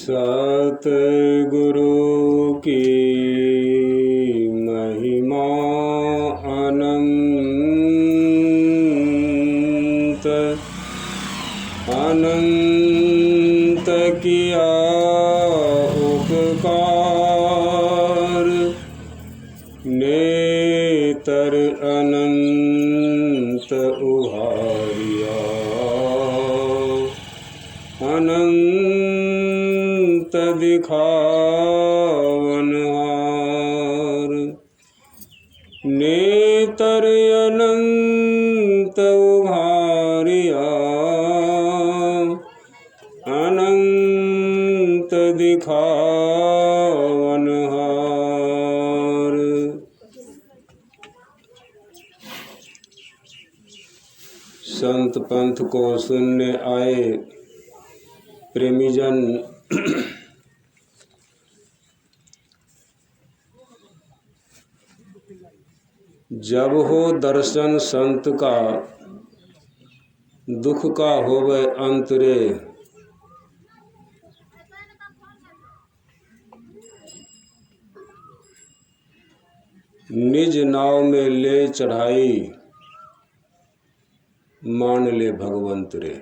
सतगुरु की महिमा अनंत अनंत किया उपकार, नेतर अनंत उहारिया, अनंत दिखावनहार, नेतर अनंत उहारिया, अनंत दिखावनहार। संत पंथ को सुनने आए प्रेमीजन जब हो दर्शन संत का, दुख का होवे अंत रे। निज नाव में ले चढ़ाई, मान ले भगवंत रे।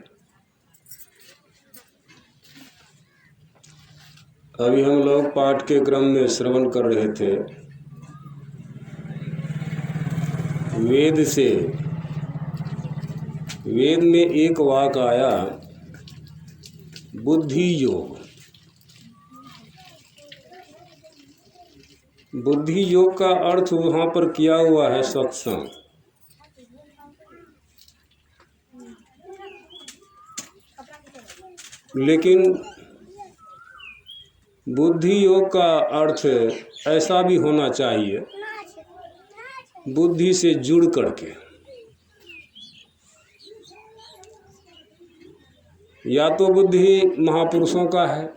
अभी हम लोग पाठ के क्रम में श्रवण कर रहे थे वेद से। वेद में एक वाक्य आया बुद्धि योग। बुद्धि योग का अर्थ वहाँ पर किया हुआ है सत्संग। लेकिन बुद्धि योग का अर्थ ऐसा भी होना चाहिए, बुद्धि से जुड़ करके। या तो बुद्धि महापुरुषों का है,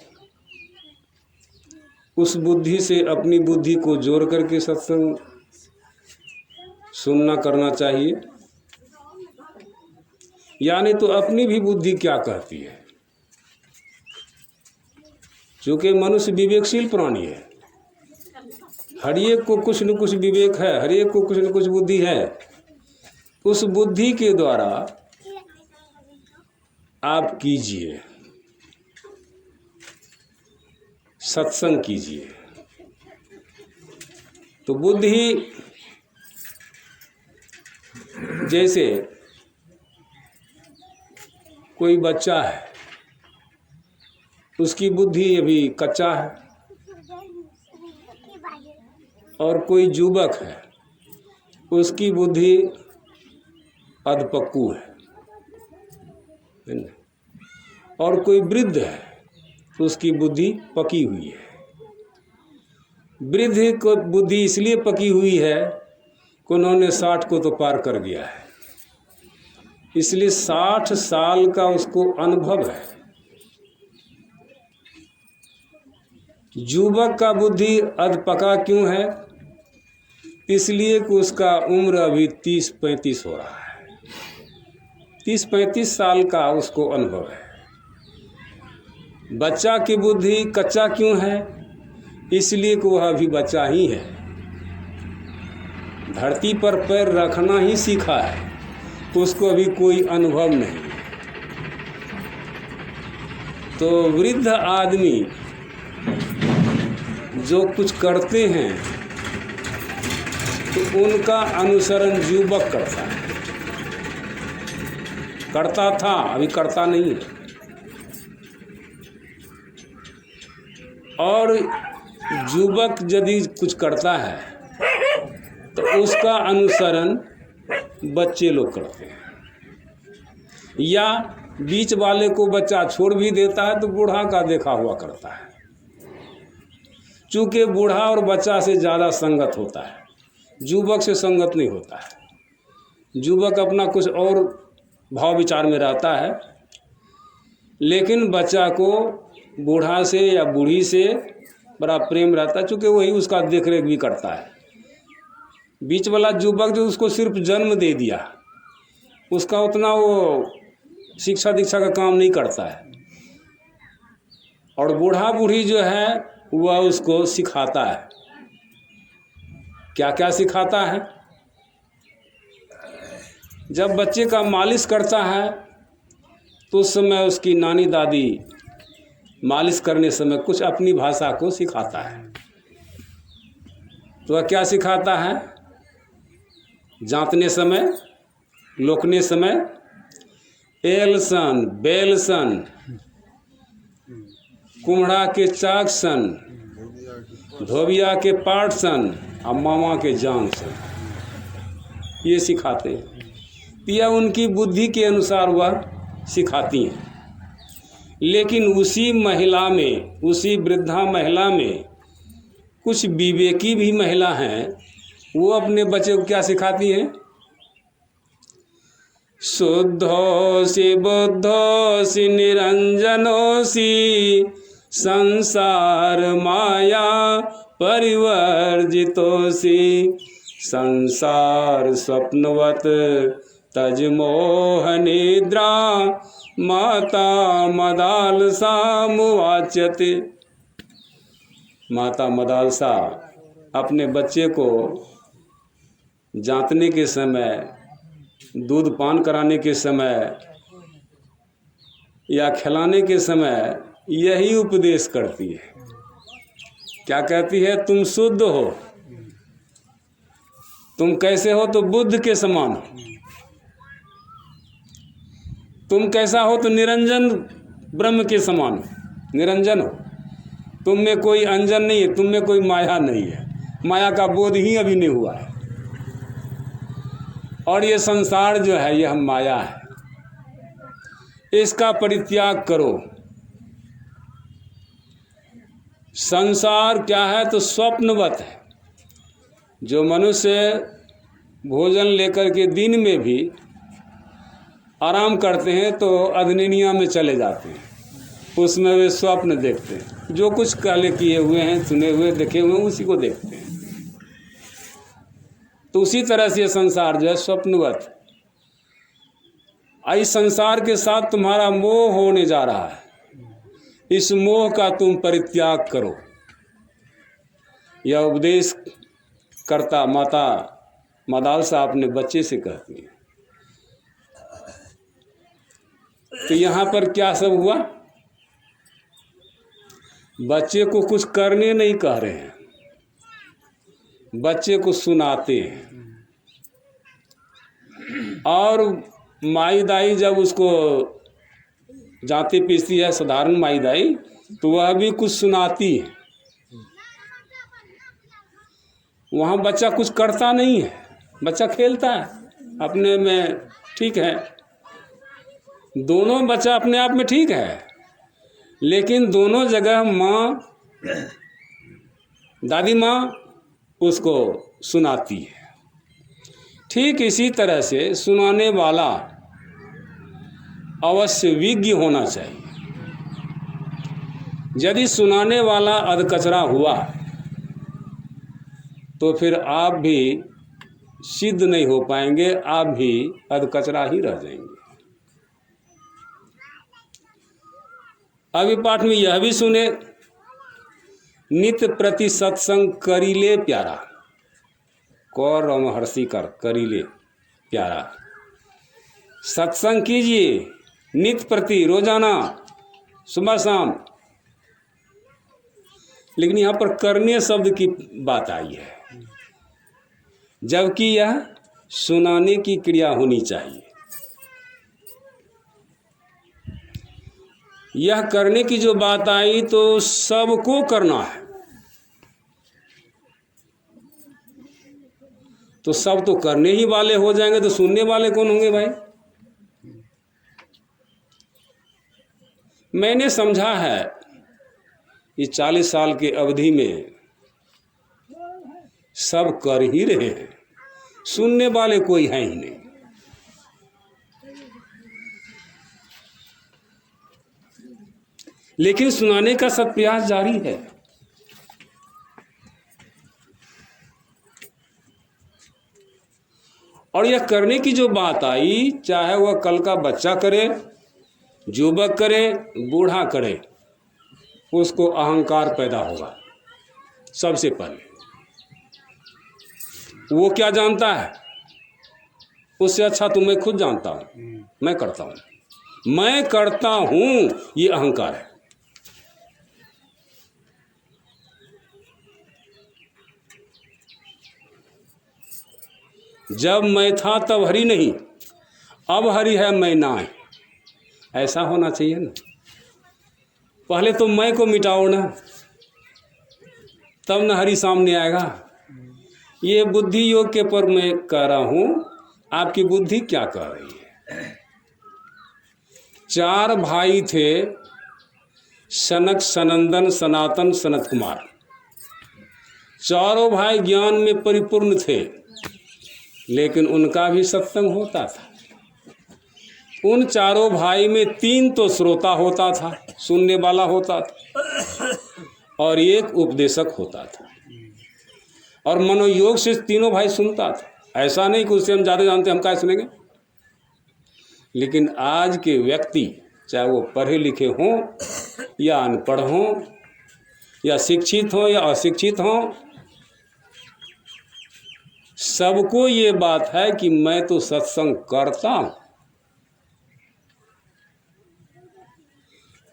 उस बुद्धि से अपनी बुद्धि को जोड़ करके सत्संग सुनना करना चाहिए, यानी तो अपनी भी बुद्धि क्या कहती है। क्योंकि मनुष्य विवेकशील प्राणी है, हर एक को कुछ न कुछ विवेक है, हर एक को कुछ न कुछ बुद्धि है। उस बुद्धि के द्वारा आप कीजिए, सत्संग कीजिए। तो बुद्धि जैसे कोई बच्चा है, उसकी बुद्धि अभी कच्चा है, और कोई युवक है, उसकी बुद्धि अधपक्कू है, और कोई वृद्ध है, उसकी बुद्धि पकी हुई है। वृद्ध को बुद्धि इसलिए पकी हुई है कि उन्होंने 60 को तो पार कर दिया है, इसलिए 60 साल का उसको अनुभव है। युवक का बुद्धि अधपका क्यों है? इसलिए कि उसका उम्र अभी 30-35 हो रहा है, 30-35 साल का उसको अनुभव है। बच्चा की बुद्धि कच्चा क्यों है? इसलिए कि वह अभी बच्चा ही है, धरती पर पैर रखना ही सीखा है, उसको अभी कोई अनुभव नहीं। तो वृद्ध आदमी जो कुछ करते हैं तो उनका अनुसरण युवक करता है, करता था, अभी करता नहीं है। और युवक यदि कुछ करता है तो उसका अनुसरण बच्चे लोग करते हैं, या बीच वाले को बच्चा छोड़ भी देता है तो बूढ़ा का देखा हुआ करता है। चूँकि बूढ़ा और बच्चा से ज़्यादा संगत होता है, युवक से संगत नहीं होता है। युवक अपना कुछ और भाव विचार में रहता है, लेकिन बच्चा को बूढ़ा से या बूढ़ी से बड़ा प्रेम रहता है, चूँकि वही उसका देख रेख भी करता है। बीच वाला युवक जो उसको सिर्फ जन्म दे दिया, उसका उतना वो शिक्षा दीक्षा का काम नहीं करता है, और बूढ़ा बूढ़ी जो है वह उसको सिखाता है। क्या क्या सिखाता है? जब बच्चे का मालिश करता है तो उस समय उसकी नानी दादी मालिश करने समय कुछ अपनी भाषा को सिखाता है। तो वह क्या सिखाता है? जांतने समय, लोकने समय एलसन, बेलसन, कुम्हड़ा के चाकसन, धोबिया के पाटसन और मामा के जांगसन, ये सिखाते हैं। यह उनकी बुद्धि के अनुसार वह सिखाती हैं। लेकिन उसी महिला में, उसी वृद्धा महिला में कुछ विवेकी भी महिला हैं, वो अपने बच्चे को क्या सिखाती हैं? शुद्धोसि बुद्धोसि निरंजनोसि संसार माया परिवर्जितोसि संसार स्वप्नवत तज मोह निद्रा माता मदालसा मुवाच्यते। माता मदालसा अपने बच्चे को जांतने के समय, दूध पान कराने के समय या खिलाने के समय यही उपदेश करती है। क्या कहती है? तुम शुद्ध हो। तुम कैसे हो? तो बुद्ध के समान हो। तुम कैसा हो? तो निरंजन ब्रह्म के समान हो, निरंजन हो। तुम में कोई अंजन नहीं है, तुम में कोई माया नहीं है, माया का बोध ही अभी नहीं हुआ है। और ये संसार जो है यह माया है, इसका परित्याग करो। संसार क्या है? तो स्वप्नवत है। जो मनुष्य भोजन लेकर के दिन में भी आराम करते हैं तो अदनिनिया में चले जाते हैं, उसमें वे स्वप्न देखते हैं। जो कुछ काले किए हुए हैं, सुने हुए, देखे हुए, उसी को देखते हैं। तो उसी तरह से संसार जो है स्वप्नवत है। इस संसार के साथ तुम्हारा मोह होने जा रहा है, इस मोह का तुम परित्याग करो। यह उपदेश करता माता मदालसा अपने बच्चे से कहती है। तो यहाँ पर क्या सब हुआ? बच्चे को कुछ करने नहीं कह रहे हैं, बच्चे को सुनाते हैं। और माई दाई जब उसको जाती पीसती है, साधारण माई दाई, तो वह भी कुछ सुनाती है। वहाँ बच्चा कुछ करता नहीं है, बच्चा खेलता है अपने में, ठीक है। दोनों बच्चा अपने आप में ठीक है, लेकिन दोनों जगह माँ, दादी माँ उसको सुनाती है। ठीक इसी तरह से सुनाने वाला अवश्य विज्ञ होना चाहिए। यदि सुनाने वाला अधकचरा हुआ तो फिर आप भी सिद्ध नहीं हो पाएंगे, आप भी अधकचरा ही रह जाएंगे। अभी पाठ में यह भी सुने, नित्य प्रति सत्संग करीले प्यारा, कौर और महर्षि कर करीले प्यारा। सत्संग कीजिए नित्य प्रति, रोजाना, सुबह शाम। लेकिन यहाँ पर करने शब्द की बात आई है, जबकि यह सुनाने की क्रिया होनी चाहिए। यह करने की जो बात आई तो सबको करना है, तो सब तो करने ही वाले हो जाएंगे, तो सुनने वाले कौन होंगे भाई? मैंने समझा है कि 40 साल की अवधि में सब कर ही रहे हैं, सुनने वाले कोई है ही नहीं। लेकिन सुनाने का सत्प्रयास जारी है। और यह करने की जो बात आई, चाहे वह कल का बच्चा करे, युवक करे, बूढ़ा करे, उसको अहंकार पैदा होगा। सबसे पहले वो क्या जानता है, उससे अच्छा तो मैं खुद जानता हूँ, मैं करता हूँ, मैं करता हूँ, ये अहंकार है। जब मैं था तब हरि नहीं, अब हरि है मैं ना है, ऐसा होना चाहिए ना। पहले तो मैं को मिटाओ ना, तब न हरि सामने आएगा। ये बुद्धि योग के पर मैं कह रहा हूँ, आपकी बुद्धि क्या कह रही है। 4 भाई थे, सनक, सनंदन, सनातन, सनत कुमार। चारों भाई ज्ञान में परिपूर्ण थे, लेकिन उनका भी सत्संग होता था। उन चारों भाई में 3 तो श्रोता होता था, सुनने वाला होता था, और 1 उपदेशक होता था। और मनोयोग से तीनों भाई सुनता था। ऐसा नहीं कि उससे हम ज़्यादा जानते, हम क्या सुनेंगे। लेकिन आज के व्यक्ति, चाहे वो पढ़े लिखे हों या अनपढ़ हों, या शिक्षित हों या अशिक्षित हों, सबको ये बात है कि मैं तो सत्संग करता हूँ।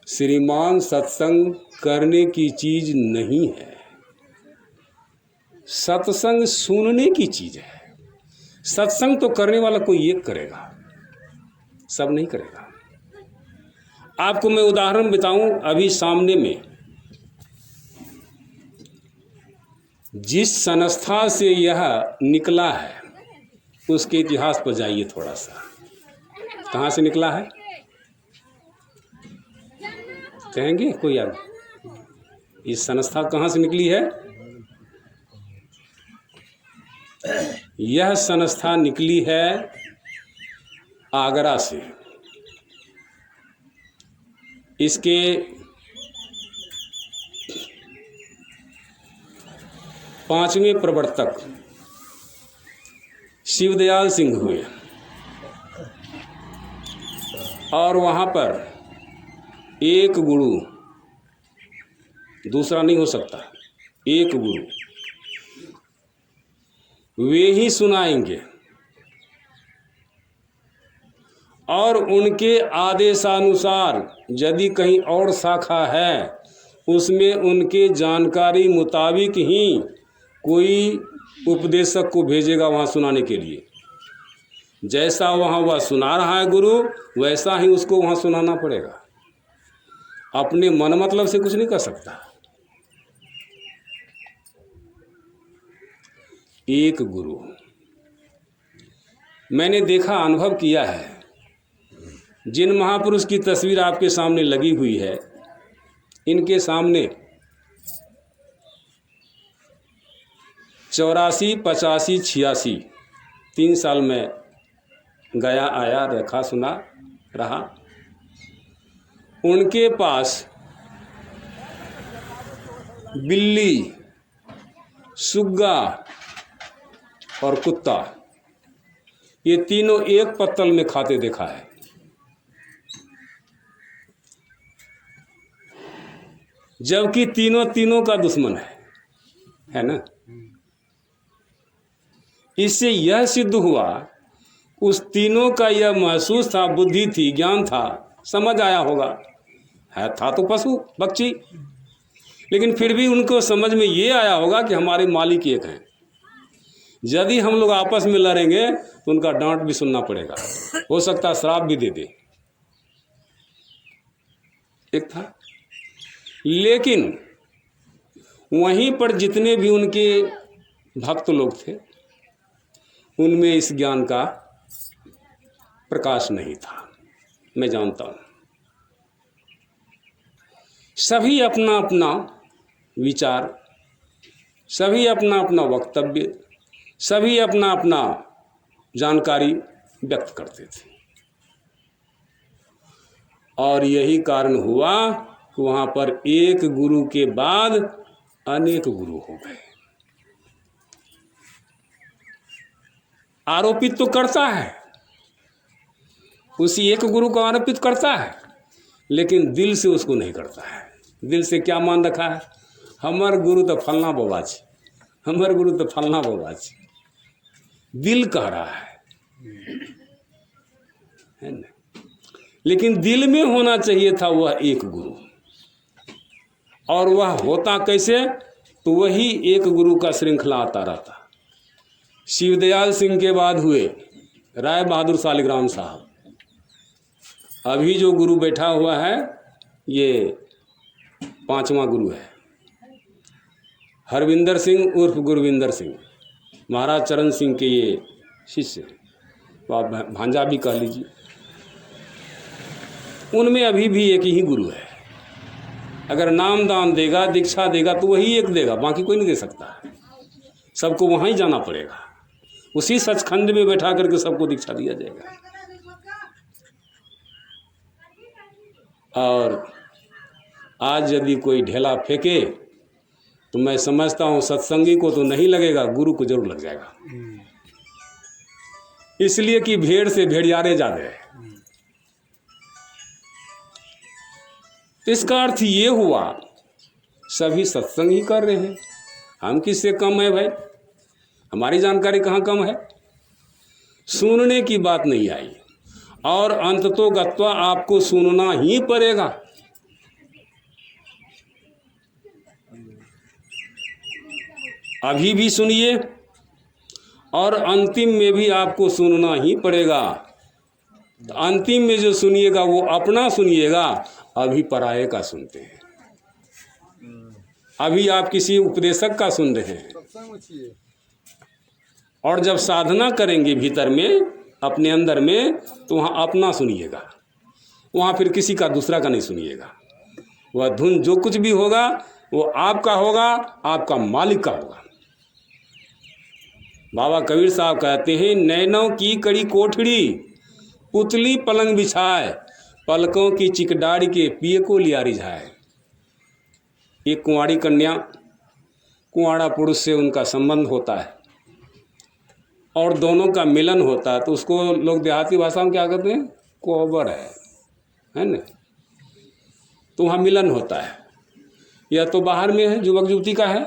श्रीमान, सत्संग करने की चीज नहीं है, सत्संग सुनने की चीज है। सत्संग तो करने वाला कोई एक करेगा, सब नहीं करेगा। आपको मैं उदाहरण बताऊं, अभी सामने में जिस संस्था से यह निकला है उसके इतिहास पर जाइए थोड़ा सा। कहाँ से निकला है कहेंगे कोई यार? इस संस्था कहाँ से निकली है? यह संस्था निकली है आगरा से। इसके पांचवें प्रवर्तक शिवदयाल सिंह हुए, और वहाँ पर एक गुरु, दूसरा नहीं हो सकता, एक गुरु, वे ही सुनाएंगे। और उनके आदेशानुसार यदि कहीं और शाखा है, उसमें उनके जानकारी मुताबिक ही कोई उपदेशक को भेजेगा वहाँ सुनाने के लिए। जैसा वहाँ वह सुना रहा है गुरु, वैसा ही उसको वहाँ सुनाना पड़ेगा। अपने मन मतलब से कुछ नहीं कर सकता। एक गुरु, मैंने देखा, अनुभव किया है। जिन महापुरुष की तस्वीर आपके सामने लगी हुई है, इनके सामने 84, 85, 86 3 साल में गया आया, रखा, सुना, रहा। उनके पास बिल्ली, सुग्गा और कुत्ता, ये तीनों एक पत्तल में खाते देखा है। जबकि तीनों का दुश्मन है ना। इससे यह सिद्ध हुआ, उस तीनों का यह महसूस था, बुद्धि थी, ज्ञान था, समझ आया होगा, है था तो पशु पक्षी, लेकिन फिर भी उनको समझ में ये आया होगा कि हमारे मालिक एक हैं। यदि हम लोग आपस में लड़ेंगे तो उनका डांट भी सुनना पड़ेगा, हो सकता है श्राप भी दे दे। एक था। लेकिन वहीं पर जितने भी उनके भक्त लोग थे, उनमें इस ज्ञान का प्रकाश नहीं था, मैं जानता हूं। सभी अपना अपना विचार, सभी अपना अपना वक्तव्य, सभी अपना अपना जानकारी व्यक्त करते थे। और यही कारण हुआ कि वहाँ पर एक गुरु के बाद अनेक गुरु हो गए। आरोपित तो करता है, उसी एक गुरु को आरोपित करता है, लेकिन दिल से उसको नहीं करता है। दिल से क्या मान रखा है, हमार गुरु तो फलना बाबा छी, हमार गुरु तो फलना बाबा छी। दिल कह रहा है ना। लेकिन दिल में होना चाहिए था वह एक गुरु, और वह होता कैसे, तो वही एक गुरु का श्रृंखला आता रहता। शिवदयाल सिंह के बाद हुए राय बहादुर शालिग्राम साहब, अभी जो गुरु बैठा हुआ है ये 5वां गुरु है। हरविंदर सिंह उर्फ गुरविंदर सिंह, महाराज चरण सिंह के ये शिष्य, आप भांजा भी कह लीजिए। उनमें अभी भी एक ही गुरु है। अगर नाम दान देगा, दीक्षा देगा तो वही एक देगा, बाकी कोई नहीं दे सकता। सबको वहाँ ही जाना पड़ेगा, उसी सचखंड में बैठा करके सबको दीक्षा दिया जाएगा। और आज यदि कोई ढेला फेंके तो मैं समझता हूँ सत्संगी को तो नहीं लगेगा, गुरु को जरूर लग जाएगा। इसलिए कि भेड़ से भेड़ियारे ज्यादा है। इसका अर्थ ये हुआ सभी सत्संग ही कर रहे हैं, हम किससे कम है भाई, हमारी जानकारी कहाँ कम है। सुनने की बात नहीं आई, और अंततोगत्वा आपको सुनना ही पड़ेगा। अभी भी सुनिए और अंतिम में भी आपको सुनना ही पड़ेगा। तो अंतिम में जो सुनिएगा वो अपना सुनिएगा, अभी पराये का सुनते हैं। अभी आप किसी उपदेशक का सुन रहे हैं, और जब साधना करेंगे भीतर में अपने अंदर में, तो वहाँ अपना सुनिएगा, वहाँ फिर किसी का दूसरा का नहीं सुनिएगा। वह धुन जो कुछ भी होगा वो आपका होगा, आपका मालिक का होगा। बाबा कबीर साहब कहते हैं, नैनों की कड़ी कोठड़ी पुतली पलंग बिछाए, पलकों की चिकडाड़ी के पिए को लिया रिझाए। एक कुंवारी कन्या कुंवारा पुरुष से उनका संबंध होता है और दोनों का मिलन होता है, तो उसको लोग देहाती भाषा में क्या कहते हैं, कोबर है ना। तो वहाँ मिलन होता है, या तो बाहर में है, युवक युवती का है,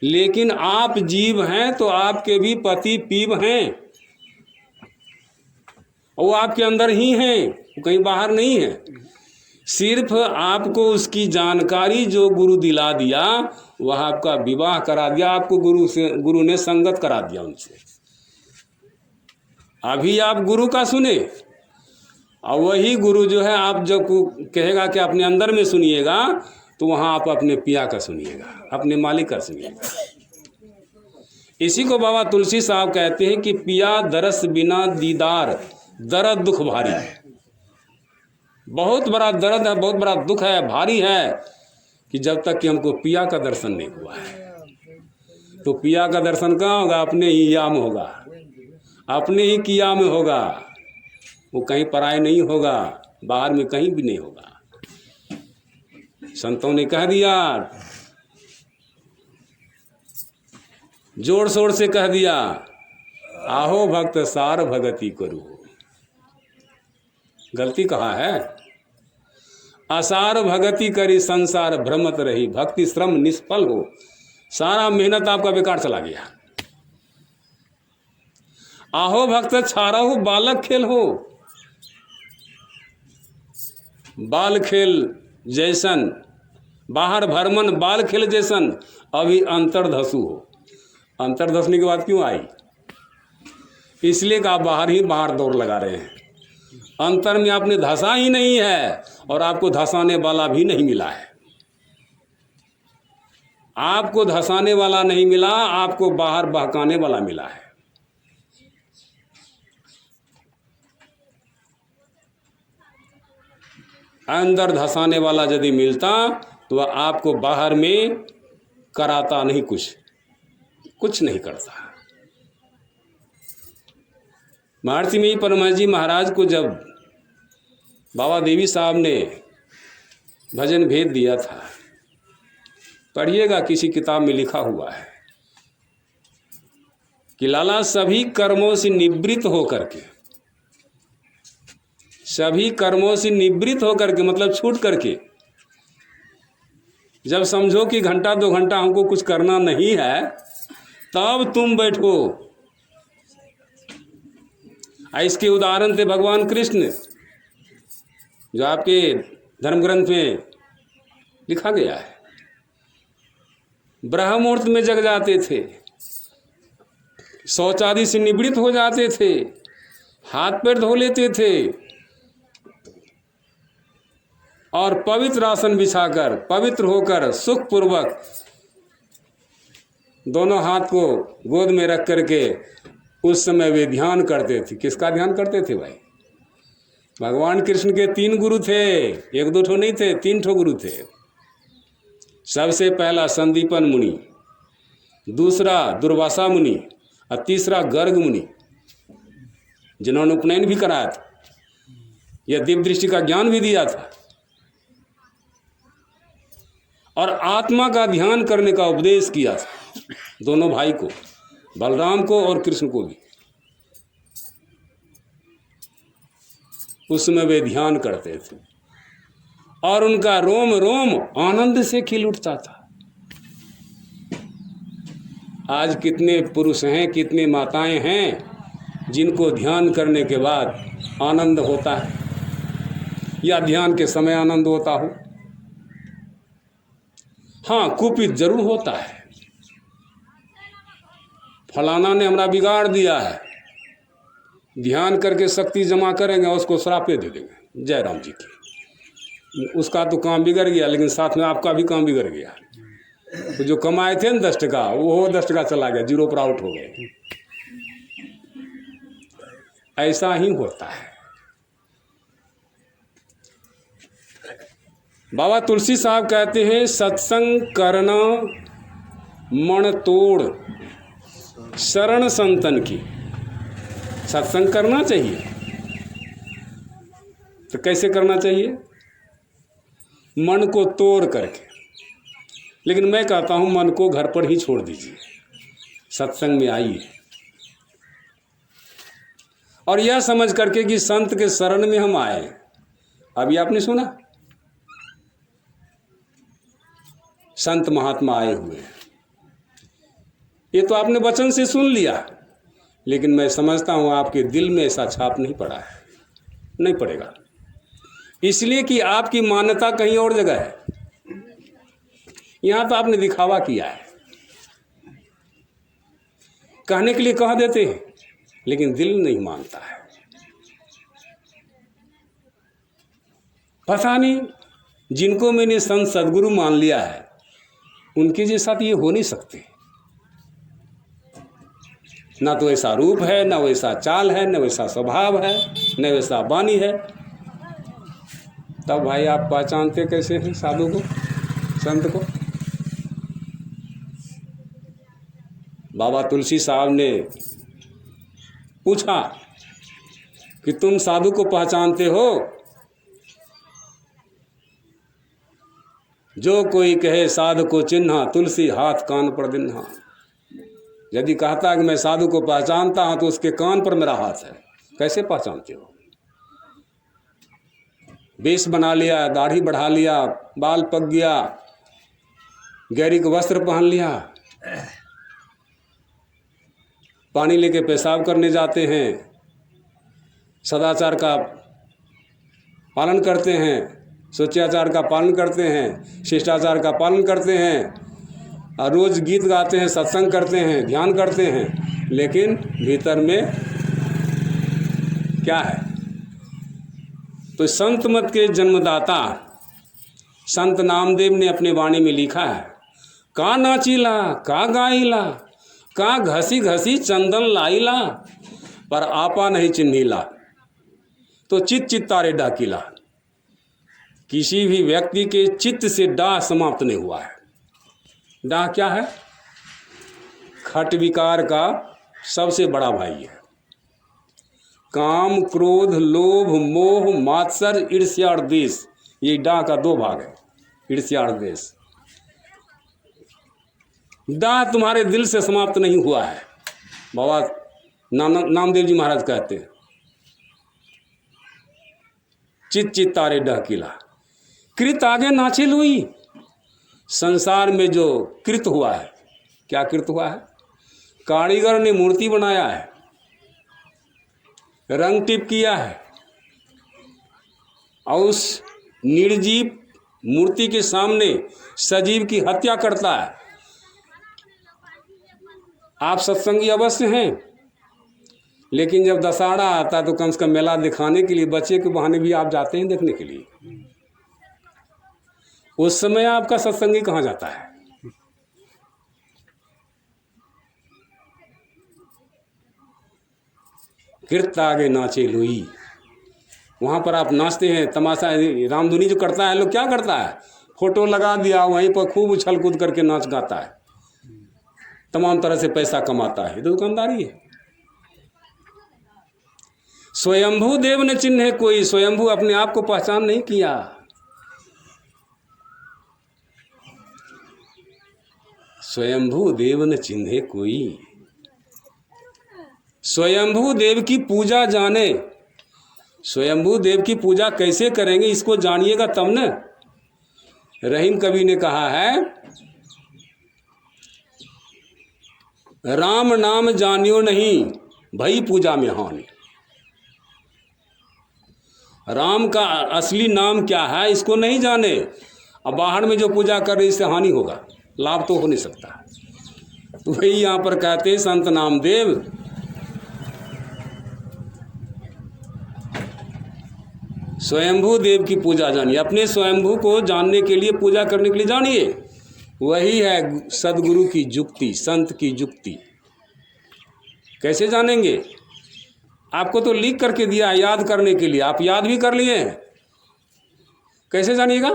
लेकिन आप जीव हैं तो आपके भी पति पीव हैं, और वो आपके अंदर ही हैं, वो कहीं बाहर नहीं है। सिर्फ आपको उसकी जानकारी जो गुरु दिला दिया, वह आपका विवाह करा दिया, आपको गुरु ने संगत करा दिया उनसे। अभी आप गुरु का सुने, और वही गुरु जो है आप जब कहेगा कि अपने अंदर में सुनिएगा, तो वहाँ आप अपने पिया का सुनिएगा, अपने मालिक का सुनिएगा। इसी को बाबा तुलसी साहब कहते हैं कि पिया दरस बिना दीदार दर्द दुख भारी है। बहुत बड़ा दर्द है, बहुत बड़ा दुख है, भारी है, कि जब तक कि हमको पिया का दर्शन नहीं हुआ है। तो पिया का दर्शन कहाँ होगा, अपने ही या में होगा, अपने ही किया में होगा, वो कहीं पराए नहीं होगा, बाहर में कहीं भी नहीं होगा। संतों ने कह दिया, जोर शोर से कह दिया, आहो भक्त सार भगति करो। गलती कहा है, असार भगति करी संसार भ्रमत रही, भक्ति श्रम निष्फल हो, सारा मेहनत आपका बेकार चला गया। आहो भक्त छारा हो बालक खेल हो, बाल खेल जैसन बाहर भरमन बाल खेल जैसन, अभी अंतर्धसु हो। अंतर धसने की बात क्यों आई, इसलिए कि आप बाहर ही बाहर दौड़ लगा रहे हैं, अंतर में आपने धसा ही नहीं है, और आपको धसाने वाला भी नहीं मिला है। आपको धसाने वाला नहीं मिला, आपको बाहर बहकाने वाला मिला है। अंदर धसाने वाला यदि मिलता तो वह आपको बाहर में कराता नहीं, कुछ नहीं करता। महर्षि में परमहंस जी महाराज को जब बाबा देवी साहब ने भजन भेद दिया था, पढ़िएगा, किसी किताब में लिखा हुआ है कि लाला सभी कर्मों से निवृत्त होकर के, सभी कर्मों से निवृत्त होकर के मतलब छूट करके, जब समझो कि घंटा 2 घंटा हमको कुछ करना नहीं है, तब तुम बैठो। इसके उदाहरण थे भगवान कृष्ण, जो आपके धर्म ग्रंथ में लिखा गया है। ब्रह्म मुहूर्त में जग जाते थे, शौच आदि से निवृत्त हो जाते थे, हाथ पैर धो लेते थे और पवित्र आसन बिछाकर पवित्र होकर सुख पूर्वक दोनों हाथ को गोद में रख करके उस समय वे ध्यान करते थे। किसका ध्यान करते थे भाई? भगवान कृष्ण के 3 गुरु थे, 1-2 ठो नहीं थे, 3 ठो गुरु थे। सबसे पहला संदीपन मुनि, दूसरा दुर्वासा मुनि और तीसरा गर्ग मुनि, जिन्होंने उपनयन भी कराया था, यह दिव्य दृष्टि का ज्ञान भी दिया था और आत्मा का ध्यान करने का उपदेश किया था दोनों भाई को, बलराम को और कृष्ण को भी। उसमें वे ध्यान करते थे और उनका रोम रोम आनंद से खिल उठता था। आज कितने पुरुष हैं, कितने माताएं हैं जिनको ध्यान करने के बाद आनंद होता है, या ध्यान के समय आनंद होता हो? हाँ, कुपित जरूर होता है, फलाना ने हमारा बिगाड़ दिया है, ध्यान करके शक्ति जमा करेंगे और उसको श्रापे दे देंगे, जय राम जी की। उसका तो काम बिगड़ गया, लेकिन साथ में आपका भी काम बिगड़ गया। तो जो कमाए थे ना 10 टका, वो 10 टका चला गया, 0 पर आउट हो गए। ऐसा ही होता है। बाबा तुलसी साहब कहते हैं, सत्संग करना मन तोड़ शरण संतन की। सत्संग करना चाहिए, तो कैसे करना चाहिए? मन को तोड़ करके। लेकिन मैं कहता हूं मन को घर पर ही छोड़ दीजिए, सत्संग में आइए और यह समझ करके कि संत के शरण में हम आए। अभी आपने सुना संत महात्मा आए हुए हैं, ये तो आपने वचन से सुन लिया, लेकिन मैं समझता हूं आपके दिल में ऐसा छाप नहीं पड़ा है, नहीं पड़ेगा, इसलिए कि आपकी मान्यता कहीं और जगह है। यहां तो आपने दिखावा किया है, कहने के लिए कह देते हैं, लेकिन दिल नहीं मानता है। पता नहीं, जिनको मैंने संत सदगुरु मान लिया है, उनके जैसा तो ये हो नहीं सकते। ना तो ऐसा रूप है, ना वैसा चाल है, ना वैसा स्वभाव है, ना वैसा वाणी है। तब भाई आप पहचानते कैसे हैं साधु को, संत को? बाबा तुलसी साहब ने पूछा कि तुम साधु को पहचानते हो? जो कोई कहे साधु को चिन्हा, तुलसी हाथ कान पर दिन्हा। यदि कहता है कि मैं साधु को पहचानता हूं, तो उसके कान पर मेरा हाथ है। कैसे पहचानते हो? वेश बना लिया, दाढ़ी बढ़ा लिया, बाल पक गया, गहरी के वस्त्र पहन लिया, पानी लेके पेशाब करने जाते हैं, सदाचार का पालन करते हैं, शुचियाचार का पालन करते हैं, शिष्टाचार का पालन करते हैं, और रोज गीत गाते हैं, सत्संग करते हैं, ध्यान करते हैं, लेकिन भीतर में क्या है? तो संत मत के जन्मदाता संत नामदेव ने अपने वाणी में लिखा है, का नाचीला, का गाईला, का घसी घसी चंदन लाईला, पर आपा नहीं चिन्हीला, तो चित चित्तारे डाकीला। किसी भी व्यक्ति के चित्त से डाह समाप्त नहीं हुआ है। डाह क्या है? खट विकार का सबसे बड़ा भाई है। काम, क्रोध, लोभ, मोह, मात्सर्य, ईर्ष्या और द्वेष, ये डाह का 2 भाग है, ईर्ष्या और द्वेष। डाह तुम्हारे दिल से समाप्त नहीं हुआ है। बाबा नामदेव जी महाराज कहते हैं, चित चित तारे डहकीला, कृत आगे नाचे लुई, संसार में जो कृत हुआ है, क्या कृत हुआ है? कारीगर ने मूर्ति बनाया है, रंग टिप किया है, और उस निर्जीव मूर्ति के सामने सजीव की हत्या करता है। आप सत्संगी अवश्य हैं, लेकिन जब दशहरा आता है तो कम से कम मेला दिखाने के लिए, बच्चे के बहाने भी आप जाते हैं देखने के लिए। उस समय आपका सत्संगी कहाँ जाता है? कृत आगे नाचे लुई, वहाँ पर आप नाचते हैं। तमाशा रामधुनी जो करता है, लोग क्या करता है? फोटो लगा दिया, वहीं पर खूब उछल कूद करके नाच गाता है, तमाम तरह से पैसा कमाता है। ये तो दुकानदारी है। स्वयंभू देव ने चिन्हे कोई, स्वयंभू अपने आप को पहचान नहीं किया। स्वयंभू देव न चिन्हे कोई, स्वयंभू देव की पूजा जाने। स्वयंभू देव की पूजा कैसे करेंगे इसको जानिएगा तब न। रहीम कवि ने कहा है, राम नाम जानियो नहीं भई पूजा में हानि। राम का असली नाम क्या है इसको नहीं जाने, अब बाहर में जो पूजा कर रहे इससे हानि होगा, लाभ तो हो नहीं सकता। तो वही यहाँ पर कहते संत नामदेव, स्वयंभू देव की पूजा जानिए। अपने स्वयंभू को जानने के लिए, पूजा करने के लिए जानिए। वही है सदगुरु की जुक्ति, संत की जुक्ति। कैसे जानेंगे? आपको तो लिख करके दिया है याद करने के लिए, आप याद भी कर लिए हैं, कैसे जानिएगा?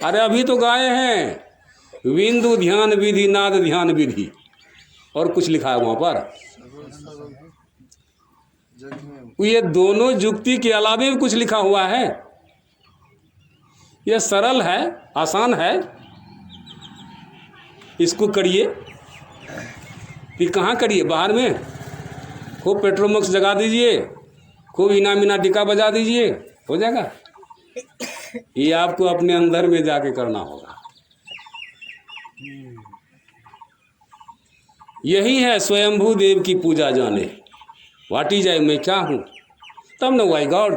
अरे अभी तो गाए हैं, बिंदु ध्यान विधि नाद ध्यान विधि, और कुछ लिखा है वहां पर। ये दोनों जुक्ति के अलावे भी कुछ लिखा हुआ है। यह सरल है, आसान है, इसको करिए। फिर कहाँ करिए? बाहर में खूब पेट्रोमक्स जगा दीजिए, खूब इनामिना टिका बजा दीजिए, हो जाएगा। ये आपको अपने अंदर में जाके करना होगा। यही है स्वयंभू देव की पूजा जाने। व्हाट इज आई, मैं क्या हूं, तब न वाई गॉड।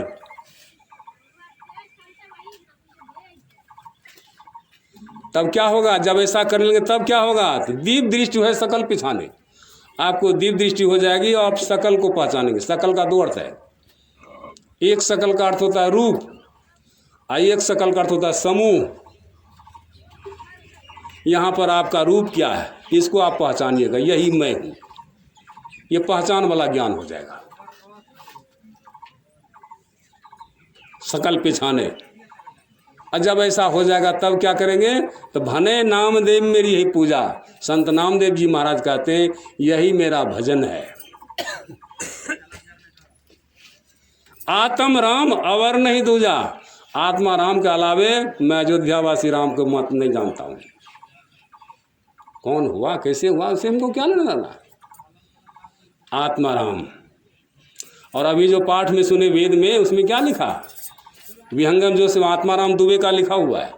तब क्या होगा? जब ऐसा कर लेंगे तब क्या होगा? तो दीप दृष्टि है सकल पिछाने, आपको दीप दृष्टि हो जाएगी और आप सकल को पहचानेंगे। सकल का दो अर्थ है, एक सकल का अर्थ होता है रूप, और एक सकल का अर्थ होता है समूह। यहाँ पर आपका रूप क्या है इसको आप पहचानिएगा, यही मैं हूँ, ये पहचान वाला ज्ञान हो जाएगा। सकल पिछाने, और जब ऐसा हो जाएगा तब क्या करेंगे? तो भने नामदेव मेरी यही पूजा। संत नामदेव जी महाराज कहते हैं यही मेरा भजन है। आत्म राम अवर नहीं दूजा, आत्मा राम के अलावे मैं अयोध्यावासी राम को मत नहीं जानता हूँ। कौन हुआ, कैसे हुआ, उससे हमको क्या लेना देना। आत्मा राम। और अभी जो पाठ में सुने वेद में, उसमें क्या लिखा? विहंगम जो से आत्मा राम दुबे का लिखा हुआ है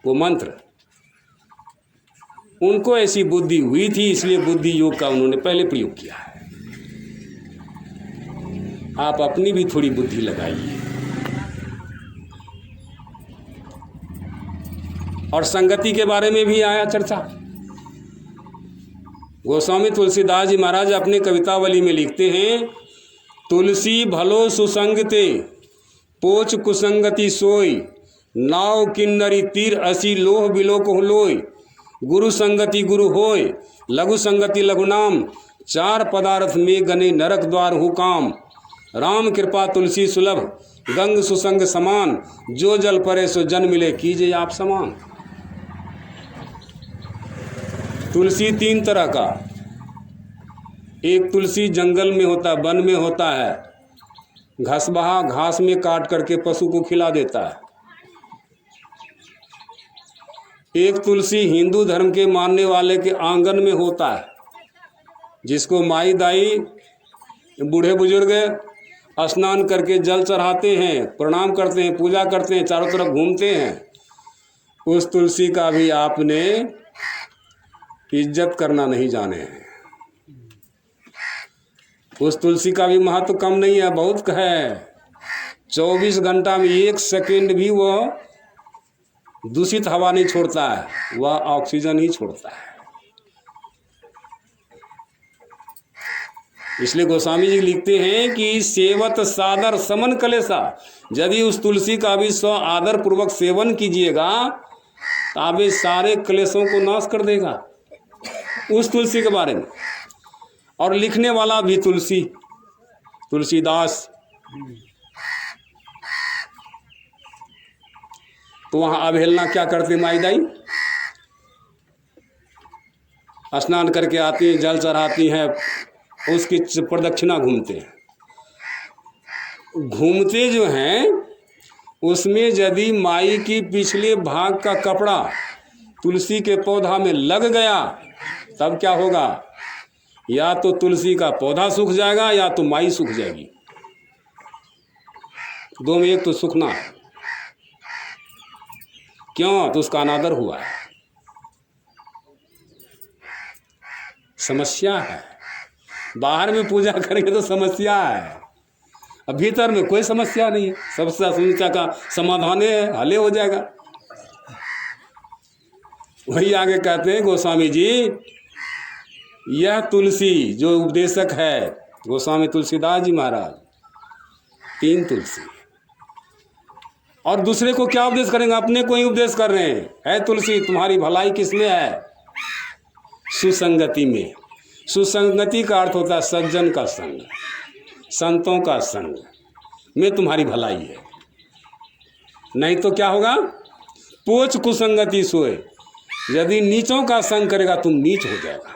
वो मंत्र। उनको ऐसी बुद्धि हुई थी, इसलिए बुद्धि योग का उन्होंने पहले प्रयोग किया है। आप अपनी भी थोड़ी बुद्धि लगाइए। और संगति के बारे में भी आया चर्चा। गोस्वामी तुलसीदास जी महाराज अपने कवितावली में लिखते हैं, तुलसी भलो सुसंगते पोच कुसंगति सोई, नाव किन्नरी तीर असी लोह बिलो को लोय, गुरु संगति गुरु होय, लघु संगति लघु नाम, चार पदार्थ में गने नरक द्वार हुकाम, राम कृपा तुलसी सुलभ गंग सुसंग समान, जो जल परे सो जन मिले कीजिए आप समान। तुलसी तीन तरह का, एक तुलसी जंगल में होता है, वन में होता है, घसबहा घास में काट करके पशु को खिला देता है। एक तुलसी हिंदू धर्म के मानने वाले के आंगन में होता है, जिसको माई दाई बूढ़े बुजुर्ग स्नान करके जल चढ़ाते हैं, प्रणाम करते हैं, पूजा करते हैं, चारों तरफ घूमते हैं, उस तुलसी का भी आपने इज्जत करना नहीं जाने हैं। उस तुलसी का भी महत्व कम नहीं है, बहुत है। 24 घंटा में 1 सेकंड भी वह दूषित हवा नहीं छोड़ता है, वह ऑक्सीजन ही छोड़ता है। इसलिए गोस्वामी जी लिखते हैं कि सेवत सादर समन कलेसा, यदि उस तुलसी का भी स्व आदर पूर्वक सेवन कीजिएगा तो आप सारे क्लेशों को नाश कर देगा उस तुलसी के बारे में। और लिखने वाला भी तुलसीदास। तो वहाँ अवहेलना क्या करते माई दाई? स्नान करके आती हैं, जल चढ़ाती हैं, उसकी प्रदक्षिणा घूमते हैं। घूमते जो हैं उसमें यदि माई की पिछले भाग का कपड़ा तुलसी के पौधा में लग गया तब क्या होगा? या तो तुलसी का पौधा सूख जाएगा या तो माई सूख जाएगी। दो में एक तो सूखना है। क्यों? तो उसका अनादर हुआ है। समस्या है। बाहर में पूजा करेंगे तो समस्या है, अब भीतर में कोई समस्या नहीं है। सबसे समस्या का समाधान है, हले हो जाएगा। वही आगे कहते हैं गोस्वामी जी, यह तुलसी जो उपदेशक है गोस्वामी तुलसीदास जी महाराज, 3 तुलसी। और दूसरे को क्या उपदेश करेंगे? अपने को ही उपदेश कर रहे हैं। है तुलसी, तुम्हारी भलाई किसमें है? सुसंगति में। सुसंगति का अर्थ होता है सज्जन का संग, संतों का संग में तुम्हारी भलाई है। नहीं तो क्या होगा? पोच कुसंगति सोए, यदि नीचों का संग करेगा तुम नीच हो जाएगा।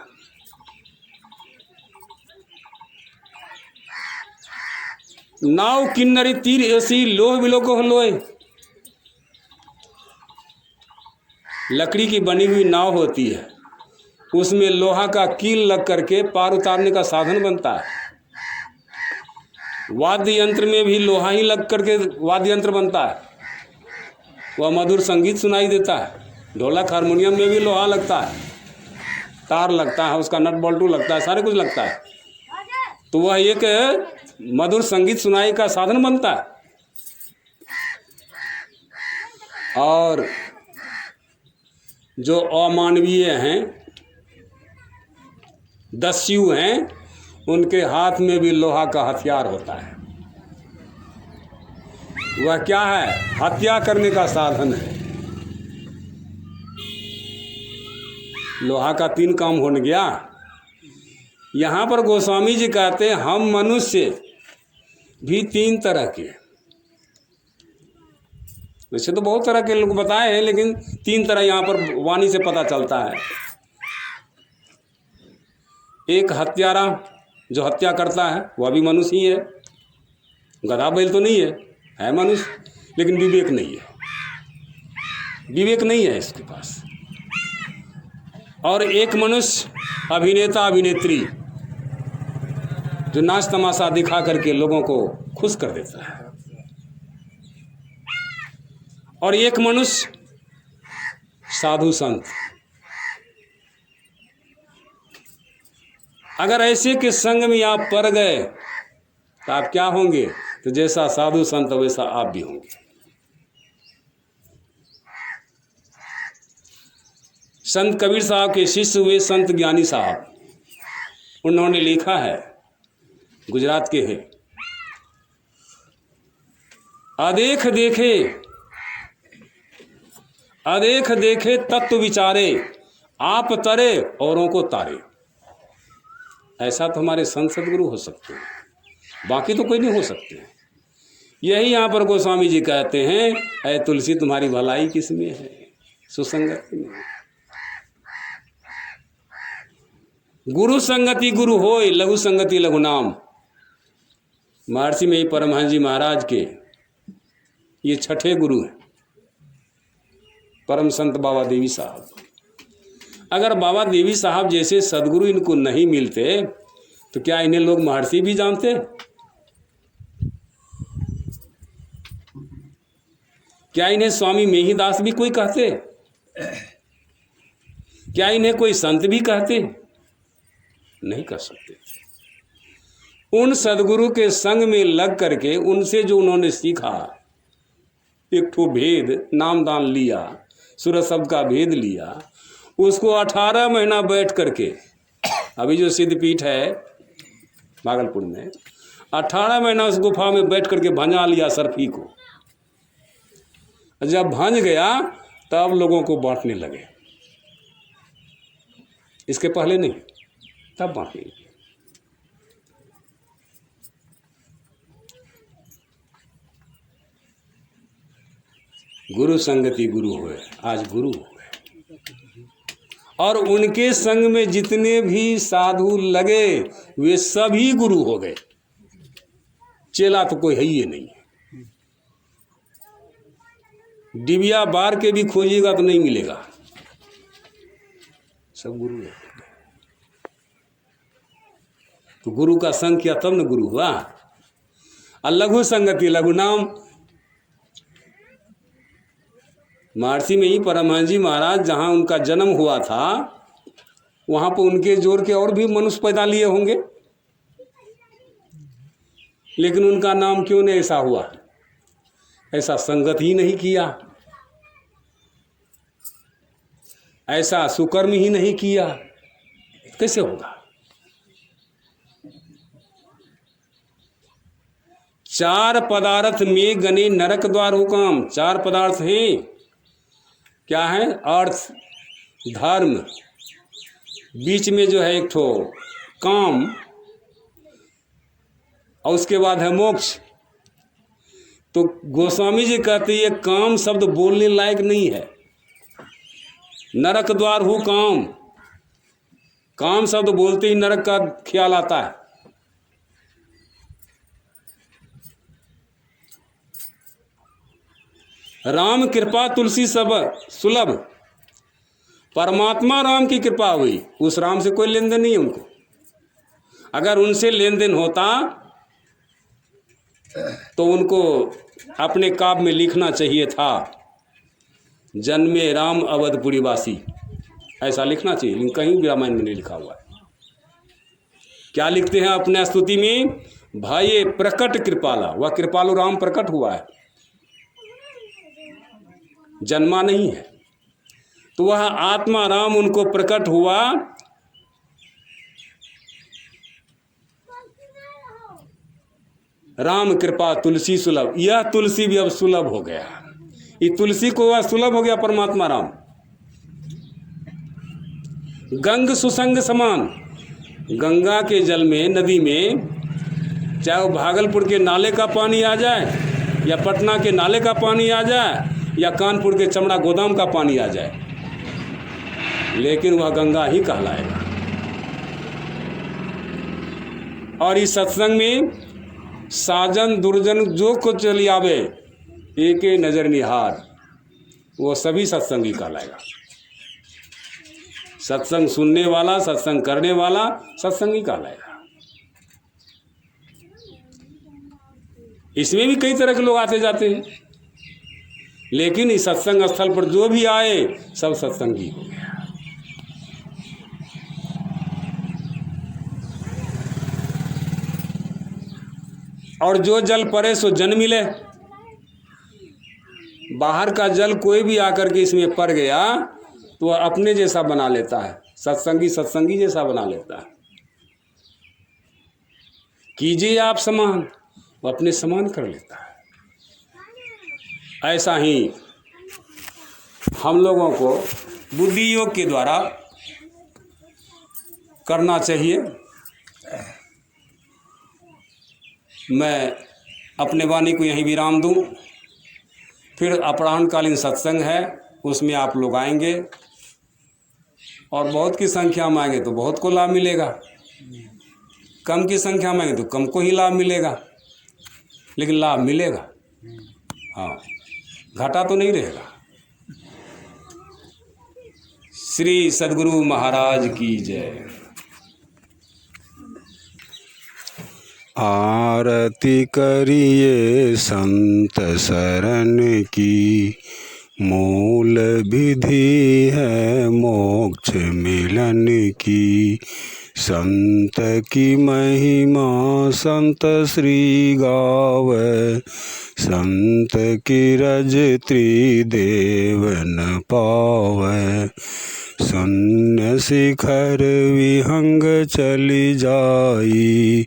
नाव किन्नरी तीर ऐसी लोह विलोको लोए। लकड़ी की बनी हुई नाव होती है, उसमें लोहा का कील लग करके पार उतारने का साधन बनता है। वाद्य यंत्र में भी लोहा ही लग करके वाद्य यंत्र बनता है, वह मधुर संगीत सुनाई देता है। ढोलक हारमोनियम में भी लोहा लगता है, तार लगता है, उसका नट बोल्टू लगता है, सारे कुछ लगता है। तो वह एक मधुर संगीत सुनाई का साधन बनता है। और जो अमानवीय हैं, दस्यु हैं, उनके हाथ में भी लोहा का हथियार होता है। वह क्या है? हत्या करने का साधन है। लोहा का 3 काम हो गया। यहाँ पर गोस्वामी जी कहते हैं हम मनुष्य भी 3 तरह के, वैसे तो बहुत तरह के लोग बताए हैं, लेकिन 3 तरह यहाँ पर वाणी से पता चलता है। एक हत्यारा जो हत्या करता है वह भी मनुष्य ही है, गधा बैल तो नहीं है मनुष्य, लेकिन विवेक नहीं है, विवेक नहीं है इसके पास। और एक मनुष्य अभिनेता अभिनेत्री जो नाच तमाशा दिखा करके लोगों को खुश कर देता है। और एक मनुष्य साधु संत। अगर ऐसे के संग में आप पड़ गए तो आप क्या होंगे? तो जैसा साधु संत वैसा आप भी होंगे। संत कबीर साहब के शिष्य हुए संत ज्ञानी साहब, उन्होंने लिखा है, गुजरात के हैं, अदेख देखे तत्व विचारे, आप तरे औरों को तारे। ऐसा तो हमारे संत सदगुरु हो सकते हैं, बाकी तो कोई नहीं हो सकते। यही यहाँ पर गोस्वामी जी कहते हैं, ऐ तुलसी तुम्हारी भलाई किसमें है? सुसंगति में। गुरु संगति गुरु होय, लघु संगति लघु नाम। महर्षि में ही परमहंस जी महाराज के ये 6ठे गुरु हैं, परम संत बाबा देवी साहब। अगर बाबा देवी साहब जैसे सदगुरु इनको नहीं मिलते तो क्या इन्हें लोग महर्षि भी जानते? क्या इन्हें स्वामी मेहीदास भी कोई कहते? क्या इन्हें कोई संत भी कहते? नहीं कह सकते थे। उन सदगुरु के संग में लग करके उनसे जो उन्होंने सीखा, एक ठो भेद नामदान लिया, सूरज शब्द का भेद लिया, उसको 18 महीना बैठ करके, अभी जो सिद्धपीठ है भागलपुर में, 18 महीना उस गुफा में बैठ करके भंजा लिया सरफी को। जब भंज गया तब लोगों को बांटने लगे, इसके पहले नहीं, तब बांटने लगे। गुरु संगति गुरु हुए, आज गुरु हो गए। और उनके संग में जितने भी साधु लगे वे सभी गुरु हो गए। चेला तो कोई है ही नहीं। डिबिया बार के भी खोजिएगा तो नहीं मिलेगा, सब गुरु है। तो गुरु का संग किया तब न गुरु हुआ। और लघु संगति, लघु नाम। महर्षि में ही परमहंस जी महाराज जहाँ उनका जन्म हुआ था, वहाँ पर उनके जोर के और भी मनुष्य पैदा लिए होंगे, लेकिन उनका नाम क्यों नहीं ऐसा हुआ? ऐसा संगत ही नहीं किया, ऐसा सुकर्म ही नहीं किया, कैसे होगा? 4 पदार्थ में गने नरक द्वार हो काम। 4 पदार्थ हैं, क्या है? अर्थ, धर्म, बीच में जो है एक ठो काम, और उसके बाद है मोक्ष। तो गोस्वामी जी कहते हैं काम शब्द बोलने लायक नहीं है। नरक द्वार हो काम, काम शब्द बोलते ही नरक का ख्याल आता है। राम कृपा तुलसी सब सुलभ, परमात्मा राम की कृपा हुई, उस राम से कोई लेन देन नहीं है उनको। अगर उनसे लेन देन होता तो उनको अपने काव्य में लिखना चाहिए था, जन्मे राम अवधपुरी वासी, ऐसा लिखना चाहिए, लेकिन कहीं भी रामायण में नहीं लिखा हुआ है। क्या लिखते हैं अपने स्तुति में? भाई प्रकट कृपाला, वह कृपालु राम प्रकट हुआ है, जन्मा नहीं है। तो वह आत्मा राम उनको प्रकट हुआ। राम कृपा तुलसी सुलभ, यह तुलसी भी अब सुलभ हो गया। ये तुलसी को वह सुलभ हो गया परमात्मा राम। गंग सुसंग समान, गंगा के जल में, नदी में, चाहे वो भागलपुर के नाले का पानी आ जाए या पटना के नाले का पानी आ जाए या कानपुर के चमड़ा गोदाम का पानी आ जाए, लेकिन वह गंगा ही कहलाएगा। और इस सत्संग में साजन दुर्जन जो कुछ चली आवे, एक नजर निहार, वो सभी सत्संगी कहलाएगा। सत्संग सुनने वाला, सत्संग करने वाला सत्संगी कहलाएगा। इसमें भी कई तरह के लोग आते जाते हैं, लेकिन इस सत्संग स्थल पर जो भी आए सब सत्संगी हो गया। और जो जल परे सो जन मिले। बाहर का जल कोई भी आकर के इसमें पड़ गया तो वह अपने जैसा बना लेता है, सत्संगी सत्संगी जैसा बना लेता है। कीजिए आप समान, वो अपने समान कर लेता है। ऐसा ही हम लोगों को बुद्धि योग के द्वारा करना चाहिए। मैं अपने वाणी को यहीं विराम दूं, फिर अपराह्नकालीन सत्संग है, उसमें आप लोग आएंगे और बहुत की संख्या में आएंगे तो बहुत को लाभ मिलेगा, कम की संख्या में आएंगे तो कम को ही लाभ मिलेगा, लेकिन लाभ मिलेगा। हाँ, घाटा तो नहीं रहेगा। श्री सद्गुरु महाराज की जय। आरती करिए संत शरण की, मूल विधि है मोक्ष मिलन की। संत की महिमा संत श्री गावै, संत की रज त्रिदेव न पावै। शून्य शिखर विहंग चली जाई,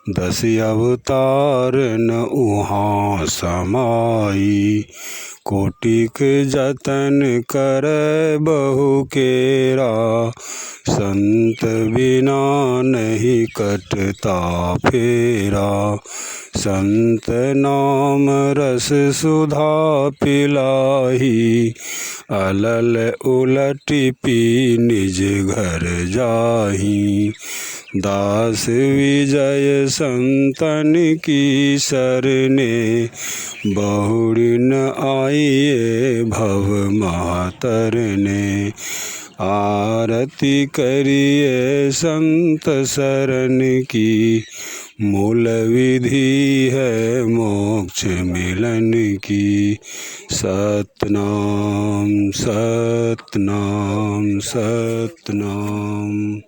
10 अवतार न उहाँ समाई। कोटिक जतन कर बहु केरा, संत बिना नहीं कटता फेरा। संत नाम रस सुधा पिलाही, अलल उलटी पी निज घर जाही। दास विजय संतन की सरने, बहुड़ी न आइए भव महातरने। आरती करिए संत शरण की, मूल विधि है मोक्ष मिलन की। सतनाम सतनाम सतनाम।